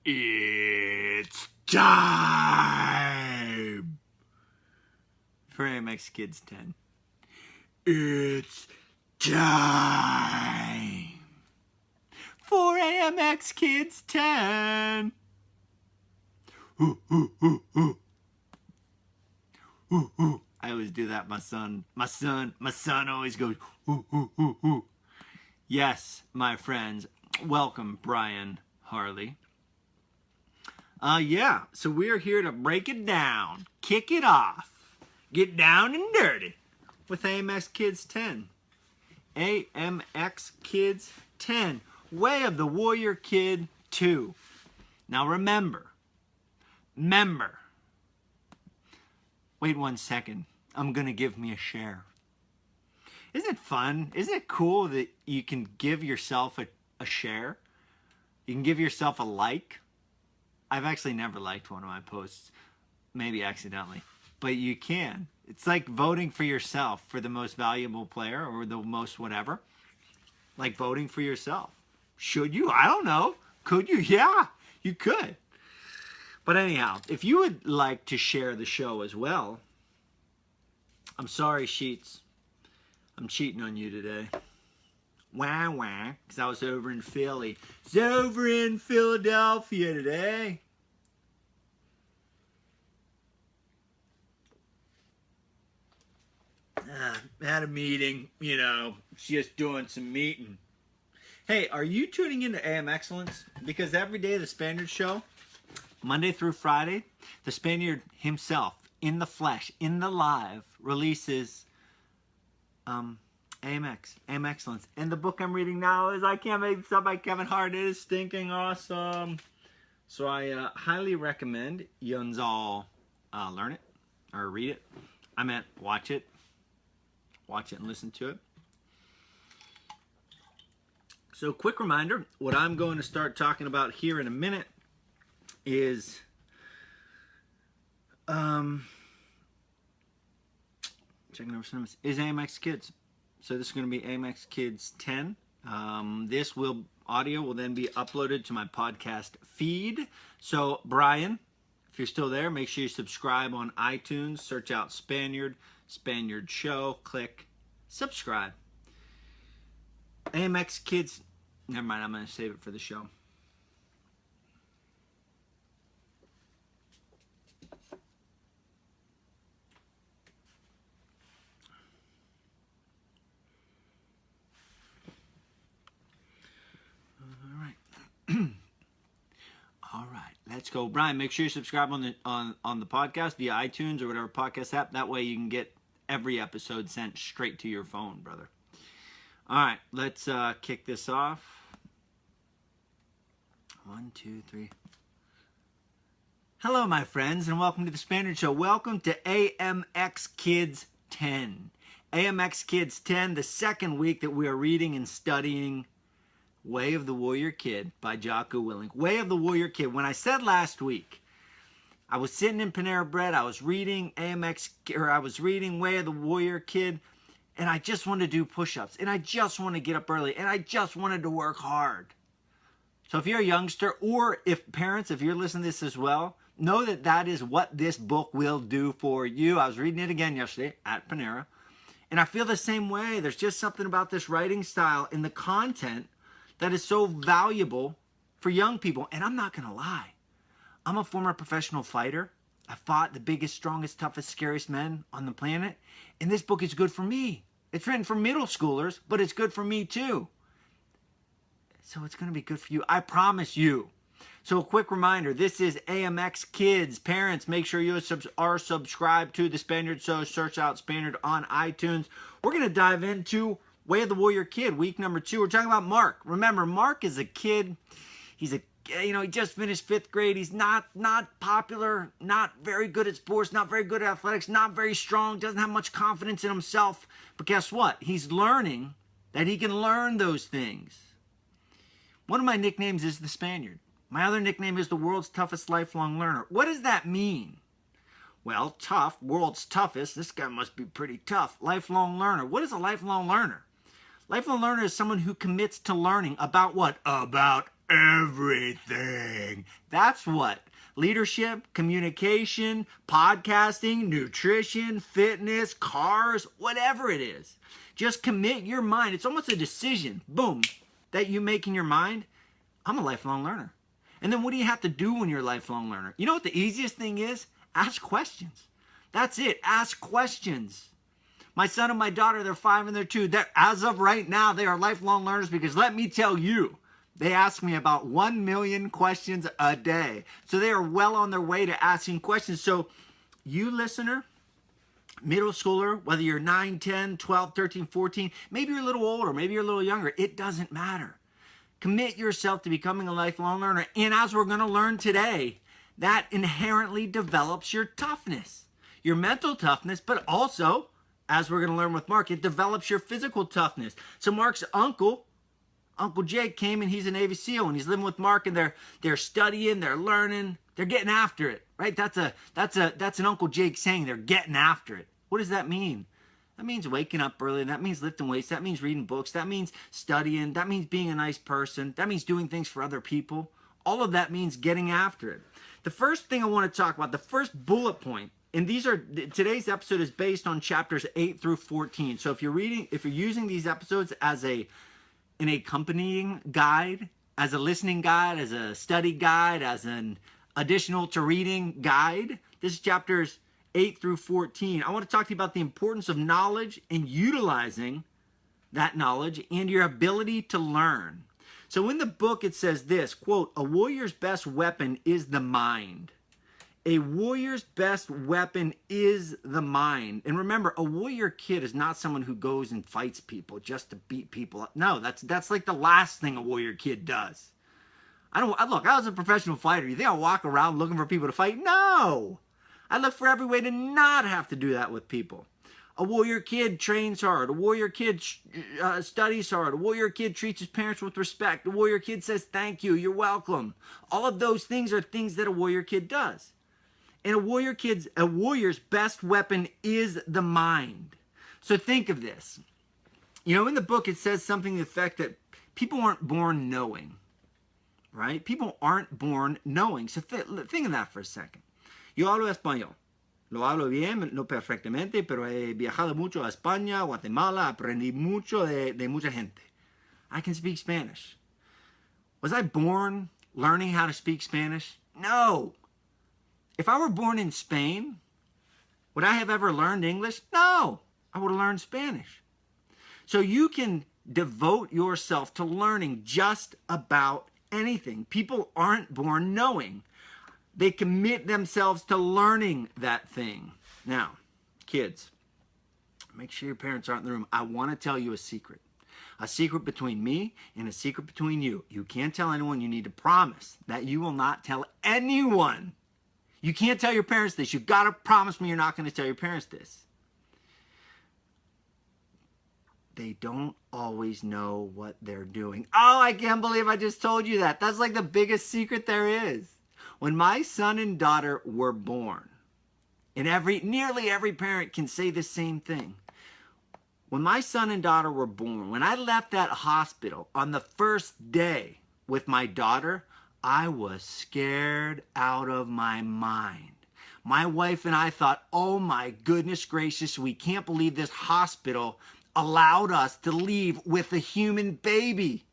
It's time for AMXkids 10. It's time for AMXkids 10. Ooh, ooh, ooh, ooh. Ooh, ooh. I always do that. My son always goes, ooh, ooh, ooh, ooh. Yes, my friends, welcome Brian Harley. Yeah, so we're here to break it down, kick it off, get down and dirty with AMXkids 10. AMXkids 10, Way of the Warrior Kid 2. Now remember, wait 1 second, I'm gonna give me a share. Isn't it fun? Isn't it cool that you can give yourself a share? You can give yourself a like. I've actually never liked one of my posts, maybe accidentally, but you can. It's like voting for yourself for the most valuable player or the most whatever. Like voting for yourself. Should you? I don't know. Could you? Yeah, you could. But anyhow, if you would like to share the show as well, I'm sorry, Sheets. I'm cheating on you today. Wah, wah, because I was over in Philly. It's over in Philadelphia today. Had a meeting, you know, just doing some meeting. Hey, are you tuning into AM Excellence? Because every day the Spaniard Show, Monday through Friday, the Spaniard himself, in the flesh, in the live, releases AM Excellence. And the book I'm reading now is I Can't Make This Up by Kevin Hart. It is stinking awesome. So I highly recommend you all learn it or read it. I meant watch it. Watch it and listen to it. So quick reminder, what I'm going to start talking about here in a minute is checking over some is AMXkids. So this is going to be AMXkids 10. This audio will then be uploaded to my podcast feed. So Brian, if you're still there, make sure you subscribe on iTunes. Search out Spaniard Show. Click subscribe. AMXkids. Never mind. I'm going to save it for the show. All right, let's go. Brian, make sure you subscribe on the podcast via iTunes or whatever podcast app. That way you can get every episode sent straight to your phone, brother. All right, let's kick this off. 1, 2, 3. Hello, my friends, and welcome to the Spaniard Show. Welcome to AMXkids 10. AMXkids 10, the second week that we are reading and studying Way of the Warrior Kid by Jocko. Way of the Warrior Kid. When I said last week, I was sitting in Panera Bread, I was reading I was reading Way of the Warrior Kid, and I just wanted to do push-ups, and I just want to get up early, and I just wanted to work hard. So if you're a youngster, or if parents, if you're listening to this as well, know that that is what this book will do for you. I was reading it again yesterday at Panera, and I feel the same way. There's just something about this writing style and the content that is so valuable for young people. And I'm not going to lie. I'm a former professional fighter. I fought the biggest, strongest, toughest, scariest men on the planet. And this book is good for me. It's written for middle schoolers, but it's good for me too. So it's going to be good for you. I promise you. So a quick reminder, this is AMXkids. Parents, make sure you are subscribed to the Spaniard Show. Search out Spaniard on iTunes. We're going to dive into Way of the Warrior Kid, week number 2. We're talking about Mark. Remember, Mark is a kid. He's he just finished 5th grade. He's not popular, not very good at sports, not very good at athletics, not very strong, doesn't have much confidence in himself. But guess what? He's learning that he can learn those things. One of my nicknames is the Spaniard. My other nickname is the world's toughest lifelong learner. What does that mean? Well, tough, world's toughest. This guy must be pretty tough. Lifelong learner. What is a lifelong learner? Lifelong learner is someone who commits to learning about what? About everything. That's what leadership, communication, podcasting, nutrition, fitness, cars, whatever it is. Just commit your mind. It's almost a decision, boom, that you make in your mind. I'm a lifelong learner. And then what do you have to do when you're a lifelong learner? You know what the easiest thing is? Ask questions. That's it. Ask questions. My son and my daughter, they're 5 and they're 2. As of right now, they are lifelong learners because let me tell you, they ask me about 1 million questions a day. So they are well on their way to asking questions. So you listener, middle schooler, whether you're 9, 10, 12, 13, 14, maybe you're a little older, maybe you're a little younger, it doesn't matter. Commit yourself to becoming a lifelong learner. And as we're going to learn today, that inherently develops your toughness, your mental toughness, but also, as we're going to learn with Mark, it develops your physical toughness. So Mark's Uncle Jake came and he's a Navy SEAL and he's living with Mark and they're studying, they're learning, they're getting after it, right? That's an Uncle Jake saying they're getting after it. What does that mean? That means waking up early. That means lifting weights. That means reading books. That means studying. That means being a nice person. That means doing things for other people. All of that means getting after it. The first thing I want to talk about, the first bullet point, and today's episode is based on chapters 8 through 14. So if you're using these episodes as an accompanying guide, as a listening guide, as a study guide, as an additional to reading guide, this is chapters 8 through 14. I want to talk to you about the importance of knowledge and utilizing that knowledge and your ability to learn. So in the book, it says this, quote, "A warrior's best weapon is the mind." A warrior's best weapon is the mind. And remember, a warrior kid is not someone who goes and fights people just to beat people up. No, that's like the last thing a warrior kid does. I was a professional fighter. You think I walk around looking for people to fight? No. I look for every way to not have to do that with people. A warrior kid trains hard. A warrior kid studies hard. A warrior kid treats his parents with respect. A warrior kid says, "Thank you, you're welcome." All of those things are things that a warrior kid does. And a warrior's best weapon is the mind. So think of this. You know, in the book, it says something to the effect that people aren't born knowing, right? People aren't born knowing. So think of that for a second. Yo hablo español. Lo hablo bien, no perfectamente, pero he viajado mucho a España, Guatemala, aprendí mucho de mucha gente. I can speak Spanish. Was I born learning how to speak Spanish? No. If I were born in Spain, would I have ever learned English? No. I would have learned Spanish. So you can devote yourself to learning just about anything. People aren't born knowing. They commit themselves to learning that thing. Now, kids, make sure your parents aren't in the room. I want to tell you a secret. A secret between me and a secret between you. You can't tell anyone. You need to promise that you will not tell anyone. You can't tell your parents this. You've got to promise me you're not going to tell your parents this. They don't always know what they're doing. Oh, I can't believe I just told you that. That's like the biggest secret there is. When my son and daughter were born, and nearly every parent can say the same thing. When my son and daughter were born, when I left that hospital on the first day with my daughter, I was scared out of my mind. My wife and I thought, oh my goodness gracious, we can't believe this hospital allowed us to leave with a human baby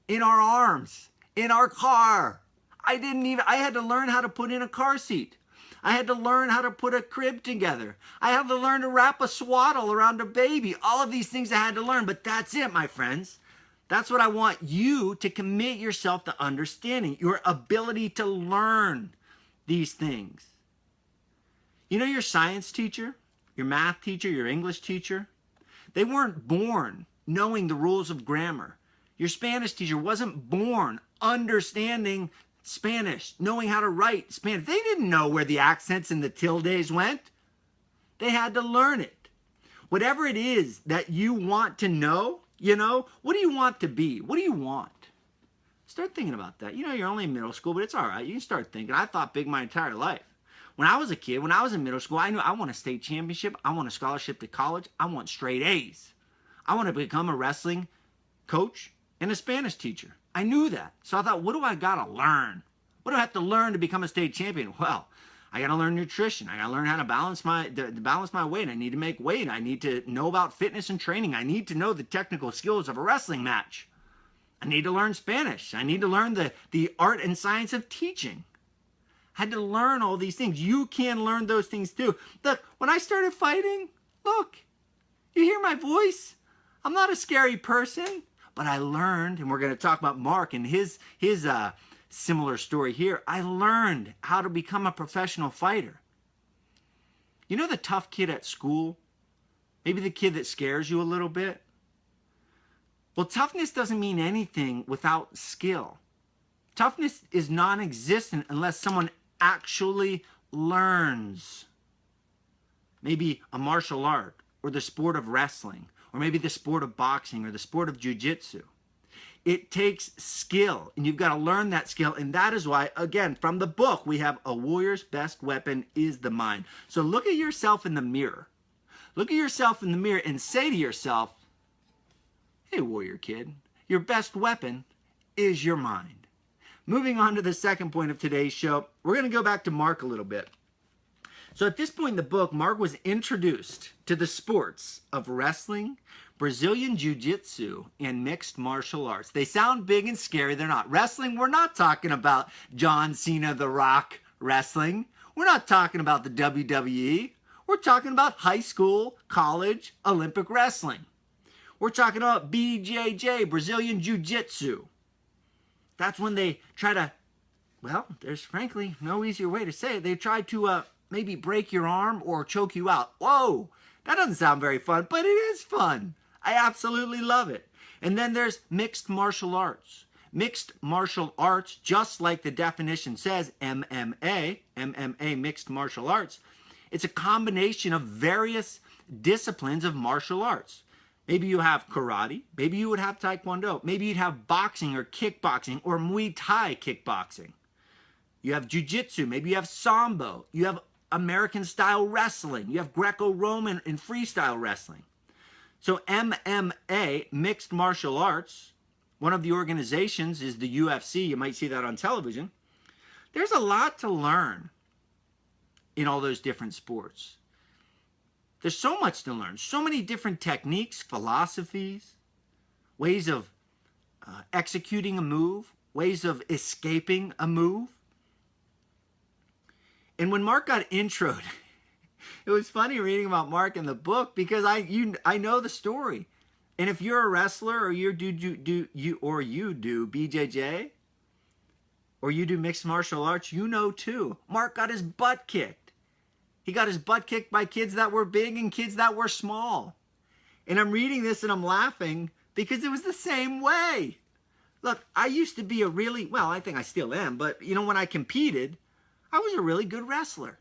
in our arms, in our car. I had to learn how to put in a car seat. I had to learn how to put a crib together. I had to learn to wrap a swaddle around a baby. All of these things I had to learn, but that's it, my friends. That's what I want you to commit yourself to understanding, your ability to learn these things. You know your science teacher, your math teacher, your English teacher? They weren't born knowing the rules of grammar. Your Spanish teacher wasn't born understanding Spanish, knowing how to write Spanish. They didn't know where the accents and the tildes went. They had to learn it. Whatever it is that you want to know, what do you want to be? What do you want? Start thinking about that. You're only in middle school, but it's all right. You can start thinking. I thought big my entire life. When I was a kid, when I was in middle school, I knew I want a state championship. I want a scholarship to college. I want straight A's. I want to become a wrestling coach and a Spanish teacher. I knew that. So I thought, what do I got to learn? What do I have to learn to become a state champion? Well, I got to learn nutrition. I got to learn how to balance my weight. I need to make weight. I need to know about fitness and training. I need to know the technical skills of a wrestling match. I need to learn Spanish. I need to learn the art and science of teaching. I had to learn all these things. You can learn those things too. Look, when I started fighting, look, you hear my voice? I'm not a scary person, but I learned, and we're going to talk about Mark and his similar story here. I learned how to become a professional fighter. You know the tough kid at school? Maybe the kid that scares you a little bit? Well, toughness doesn't mean anything without skill. Toughness is non-existent unless someone actually learns. Maybe a martial art, or the sport of wrestling, or maybe the sport of boxing, or the sport of jiu-jitsu. It takes skill, and you've got to learn that skill, and that is why, again, from the book, we have a warrior's best weapon is the mind. So look at yourself in the mirror. Look at yourself in the mirror and say to yourself, hey, warrior kid, your best weapon is your mind. Moving on to the second point of today's show, we're going to go back to Mark a little bit. So at this point in the book, Mark was introduced to the sports of wrestling, Brazilian Jiu-Jitsu, and mixed martial arts. They sound big and scary. They're not. Wrestling, we're not talking about John Cena, The Rock wrestling. We're not talking about the WWE. We're talking about high school, college, Olympic wrestling. We're talking about BJJ, Brazilian Jiu-Jitsu. That's when they try to, well, there's frankly no easier way to say it. They try to maybe break your arm or choke you out. Whoa, that doesn't sound very fun, but it is fun. I absolutely love it. And then there's mixed martial arts. Mixed martial arts, just like the definition says, MMA, mixed martial arts, it's a combination of various disciplines of martial arts. Maybe you have karate, maybe you would have taekwondo, maybe you'd have boxing or kickboxing or Muay Thai kickboxing. You have jiu-jitsu, maybe you have sambo, you have American-style wrestling, you have Greco-Roman and freestyle wrestling. So MMA, mixed martial arts, one of the organizations is the UFC. You might see that on television. There's a lot to learn in all those different sports. There's so much to learn. So many different techniques, philosophies, ways of executing a move, ways of escaping a move. And when Mark got introed, it was funny reading about Mark in the book because I know the story. And if you're a wrestler or you do BJJ or you do mixed martial arts, you know too. Mark got his butt kicked. He got his butt kicked by kids that were big and kids that were small. And I'm reading this and I'm laughing because it was the same way. Look, I used to be I think I still am, but you know, when I competed, I was a really good wrestler.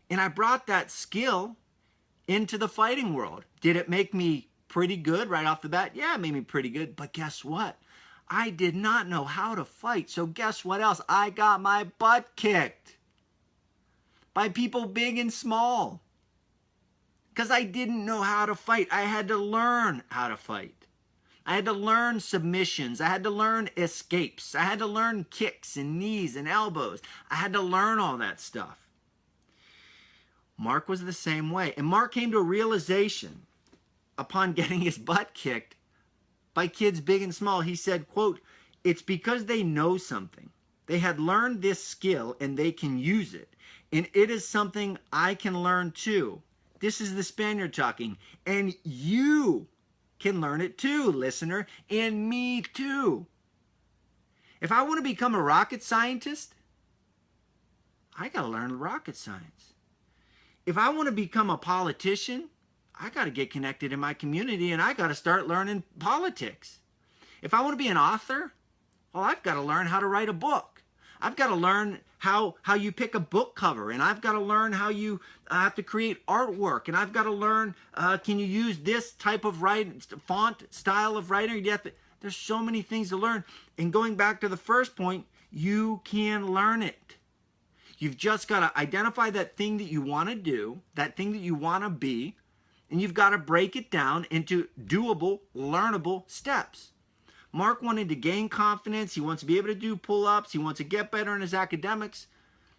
And I brought that skill into the fighting world. Did it make me pretty good right off the bat? Yeah, it made me pretty good. But guess what? I did not know how to fight. So guess what else? I got my butt kicked by people big and small. Because I didn't know how to fight. I had to learn how to fight. I had to learn submissions. I had to learn escapes. I had to learn kicks and knees and elbows. I had to learn all that stuff. Mark was the same way. And Mark came to a realization upon getting his butt kicked by kids big and small. He said, quote, it's because they know something. They had learned this skill and they can use it. And it is something I can learn too. This is the Spaniard talking. And you can learn it too, listener. And me too. If I want to become a rocket scientist, I got to learn rocket science. If I want to become a politician, I got to get connected in my community and I got to start learning politics. If I want to be an author, well, I've got to learn how to write a book. I've got to learn how you pick a book cover, and I've got to learn how you have to create artwork, and I've got to learn, can you use this type of font style of writing? There's so many things to learn. And going back to the first point, you can learn it. You've just got to identify that thing that you want to do, that thing that you want to be, and you've got to break it down into doable, learnable steps. Mark wanted to gain confidence. He wants to be able to do pull-ups. He wants to get better in his academics.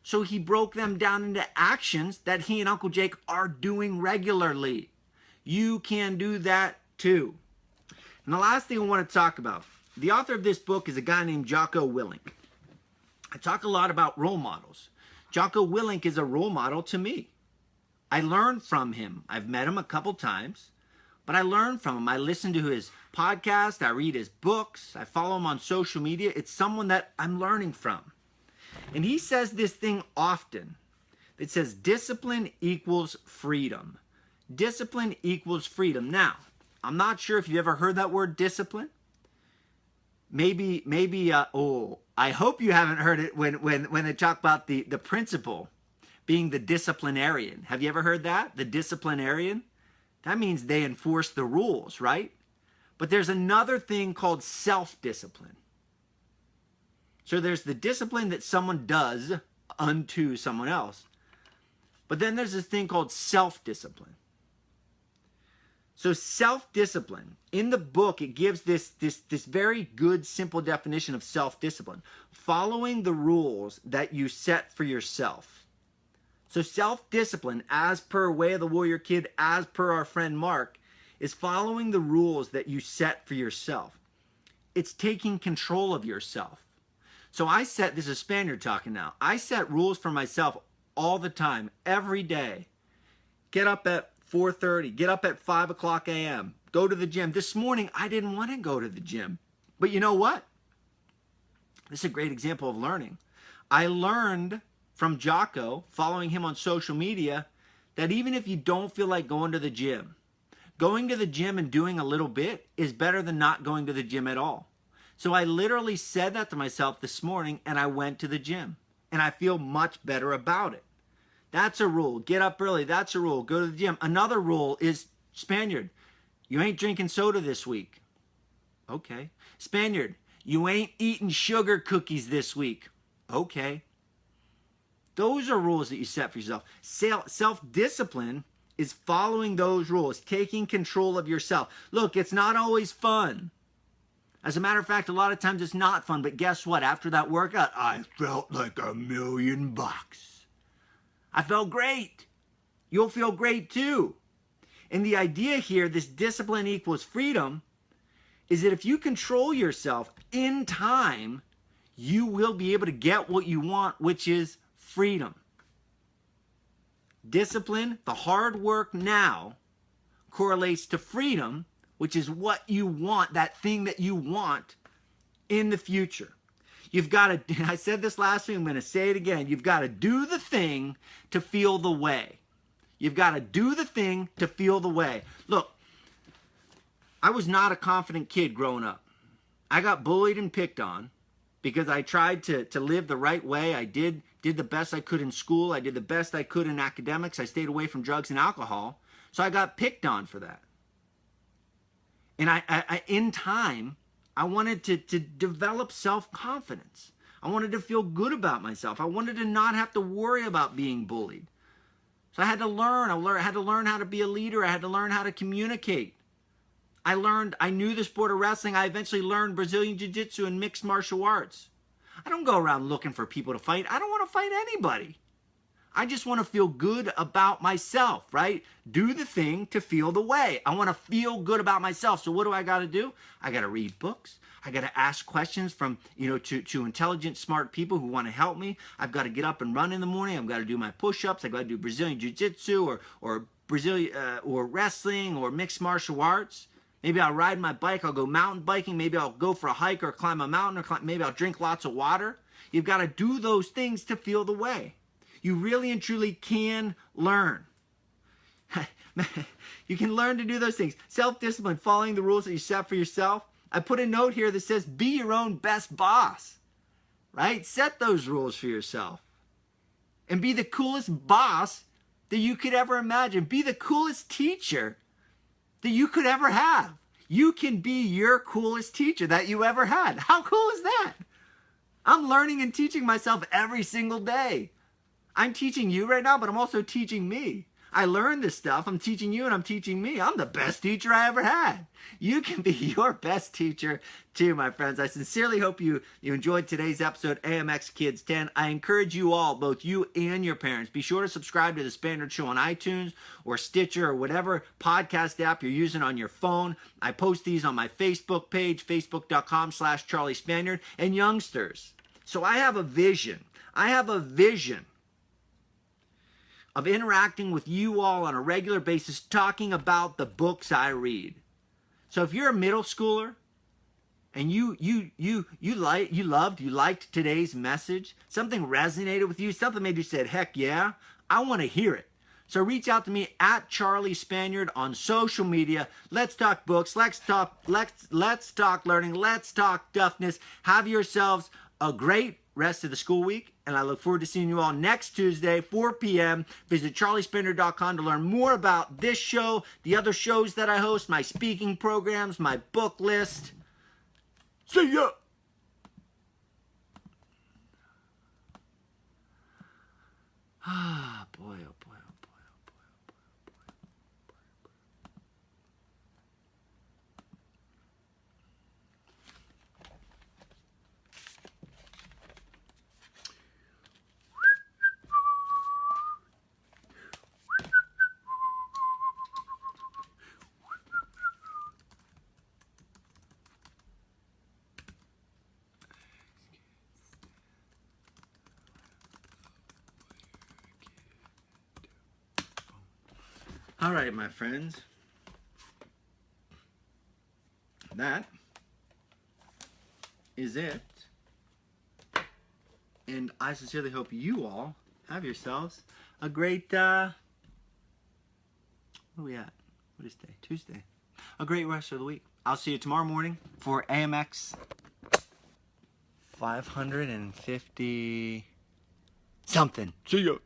So he broke them down into actions that he and Uncle Jake are doing regularly. You can do that too. And the last thing I want to talk about, the author of this book is a guy named Jocko Willink. I talk a lot about role models. Jocko Willink is a role model to me. I learned from him. I've met him a couple times, but I learned from him. I listen to his podcast. I read his books. I follow him on social media. It's someone that I'm learning from. And he says this thing often. It says discipline equals freedom. Discipline equals freedom. Now, I'm not sure if you've ever heard that word discipline. Maybe, I hope you haven't heard it when they talk about the principal being the disciplinarian. Have you ever heard that? The disciplinarian? That means they enforce the rules, right? But there's another thing called self-discipline. So there's the discipline that someone does unto someone else. But then there's this thing called self-discipline. So self-discipline, in the book, it gives this very good, simple definition of self-discipline. Following the rules that you set for yourself. So self-discipline, as per Way of the Warrior Kid, as per our friend Mark, is following the rules that you set for yourself. It's taking control of yourself. So this is Spaniard talking now. I set rules for myself all the time, every day. Get up at 4:30, get up at 5 o'clock a.m., go to the gym. This morning, I didn't want to go to the gym. But you know what? This is a great example of learning. I learned from Jocko, following him on social media, that even if you don't feel like going to the gym and doing a little bit is better than not going to the gym at all. So I literally said that to myself this morning, and I went to the gym. And I feel much better about it. That's a rule. Get up early. That's a rule. Go to the gym. Another rule is, Spaniard, you ain't drinking soda this week. Okay. Spaniard, you ain't eating sugar cookies this week. Okay. Those are rules that you set for yourself. Self-discipline is following those rules, taking control of yourself. Look, it's not always fun. As a matter of fact, a lot of times it's not fun, but guess what? After that workout, I felt like $1,000,000. I felt great. You'll feel great too. And the idea here, this discipline equals freedom, is that if you control yourself in time, you will be able to get what you want, which is freedom. Discipline, the hard work now, correlates to freedom, which is what you want, that thing that you want in the future. You've got to, I said this last week, I'm going to say it again. You've got to do the thing to feel the way. You've got to do the thing to feel the way. Look, I was not a confident kid growing up. I got bullied and picked on because I tried to live the right way. I did the best I could in school. I did the best I could in academics. I stayed away from drugs and alcohol. So I got picked on for that. And I in time, I wanted to develop self-confidence. I wanted to feel good about myself. I wanted to not have to worry about being bullied. So I had to learn. I had to learn how to be a leader. I had to learn how to communicate. I knew the sport of wrestling. I eventually learned Brazilian Jiu-Jitsu and mixed martial arts. I don't go around looking for people to fight. I don't want to fight anybody. I just want to feel good about myself, right? Do the thing to feel the way. I want to feel good about myself. So what do I got to do? I got to read books. I got to ask questions from, to intelligent, smart people who want to help me. I've got to get up and run in the morning. I've got to do my push-ups. I've got to do Brazilian Jiu-Jitsu or wrestling or mixed martial arts. Maybe I'll ride my bike. I'll go mountain biking. Maybe I'll go for a hike or climb a mountain, or maybe I'll drink lots of water. You've got to do those things to feel the way. You really and truly can learn. You can learn to do those things. Self-discipline, following the rules that you set for yourself. I put a note here that says, be your own best boss, right? Set those rules for yourself. And be the coolest boss that you could ever imagine. Be the coolest teacher that you could ever have. You can be your coolest teacher that you ever had. How cool is that? I'm learning and teaching myself every single day. I'm teaching you right now, but I'm also teaching me. I learned this stuff. I'm teaching you and I'm teaching me. I'm the best teacher I ever had. You can be your best teacher too, my friends. I sincerely hope you enjoyed today's episode, AMX Kids 10. I encourage you all, both you and your parents, be sure to subscribe to the Spaniard Show on iTunes or Stitcher or whatever podcast app you're using on your phone. I post these on my Facebook page, facebook.com/Charlie Spaniard. And youngsters, so I have a vision. I have a vision of interacting with you all on a regular basis, talking about the books I read. So if you're a middle schooler and you liked today's message, something resonated with you, something made you say, heck yeah, I want to hear it. So reach out to me at Charlie Spaniard on social media. Let's talk books. Let's talk learning. Let's talk toughness. Have yourselves a great rest of the school week, and I look forward to seeing you all next Tuesday, 4 p.m. Visit charliespaniard.com to learn more about this show, the other shows that I host, my speaking programs, my book list. See ya! Ah, boy, oh boy, oh boy, oh boy, oh boy, oh boy. All right, my friends. That is it. And I sincerely hope you all have yourselves a great, where are we at? What is day? Tuesday. A great rest of the week. I'll see you tomorrow morning for AMX 550 something. See ya.